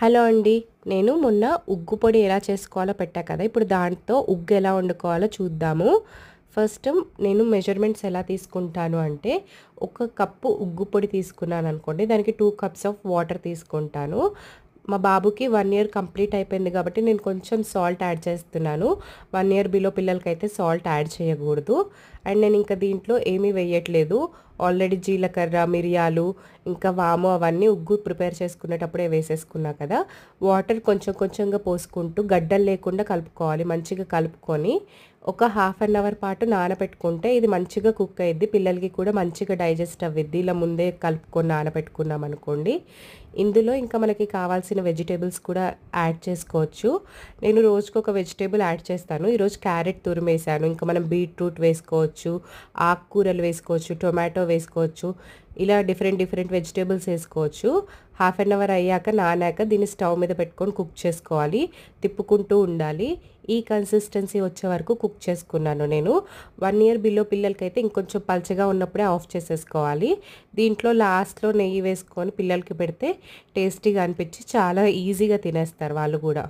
Hello అండి. నేను మొన్న ఉగ్గు పొడి ఎలా చేసుకోవాలో పెట్టా కదా! ఇప్పుడు దాంతో ఉగ్గు ఎలా వండుకోవాలో చూద్దాము. ఫస్ట్ నేను మెజర్‌మెంట్స్ ఎలా తీసుకుంటాను అంటే, ఒక కప్పు ఉగ్గు పొడి తీసుకున్నాననుకోండి, దానికి 2 కప్స్ ఆఫ్ వాటర్ తీసుకుంటాను. మా బాబుకి 1 ఇయర్ కంప్లీట్ అయిపోయింది కాబట్టి నేను కొంచెం సాల్ట్ యాడ్ చేస్తున్నాను. 1 ఇయర్ బిలో పిల్లలకైతే సాల్ట్ యాడ్ చేయకూడదు. అండ్ నేను ఇంకా దీంట్లో ఏమీ వేయట్లేదు. ఆల్రెడీ జీలకర్ర, మిరియాలు, ఇంకా వాము అవన్నీ ఉగ్గు ప్రిపేర్ చేసుకునేటప్పుడే వేసేసుకున్నా కదా! వాటర్ కొంచెం కొంచెంగా పోసుకుంటూ గడ్డలు లేకుండా కలుపుకోవాలి. మంచిగా కలుపుకొని ఒక హాఫ్ అన్ అవర్ పాటు నానబెట్టుకుంటే ఇది మంచిగా కుక్ అయ్యిద్ది. పిల్లలకి కూడా మంచిగా డైజెస్ట్ అవ్విద్ది. ఇలా ముందే కలుపుకొని నానబెట్టుకున్నాం అనుకోండి. ఇందులో ఇంకా మనకి కావాల్సిన వెజిటేబుల్స్ కూడా యాడ్ చేసుకోవచ్చు. నేను రోజుకొక వెజిటేబుల్ యాడ్ చేస్తాను. ఈరోజు క్యారెట్ తురిమేసాను. ఇంకా మనం బీట్రూట్ వేసుకోవచ్చు, ఆకుకూరలు వేసుకోవచ్చు, టొమాటో వేసుకోవచ్చు. ఇలా డిఫరెంట్ డిఫరెంట్ వెజిటేబుల్స్ వేసుకోవచ్చు. హాఫ్ అన్ అవర్ అయ్యాక నానాక దీన్ని స్టవ్ మీద పెట్టుకొని కుక్ చేసుకోవాలి. తిప్పుకుంటూ ఉండాలి. ఈ కన్సిస్టెన్సీ వచ్చే వరకు కుక్ చేసుకున్నాను నేను. 1 ఇయర్ బిలో పిల్లలకైతే ఇంకొంచెం పల్చగా ఉన్నప్పుడే ఆఫ్ చేసేసుకోవాలి. దీంట్లో లాస్ట్‌లో నెయ్యి వేసుకొని పిల్లలకి పెడితే టేస్టీగా అనిపించి చాలా ఈజీగా తినేస్తారు వాళ్ళు కూడా.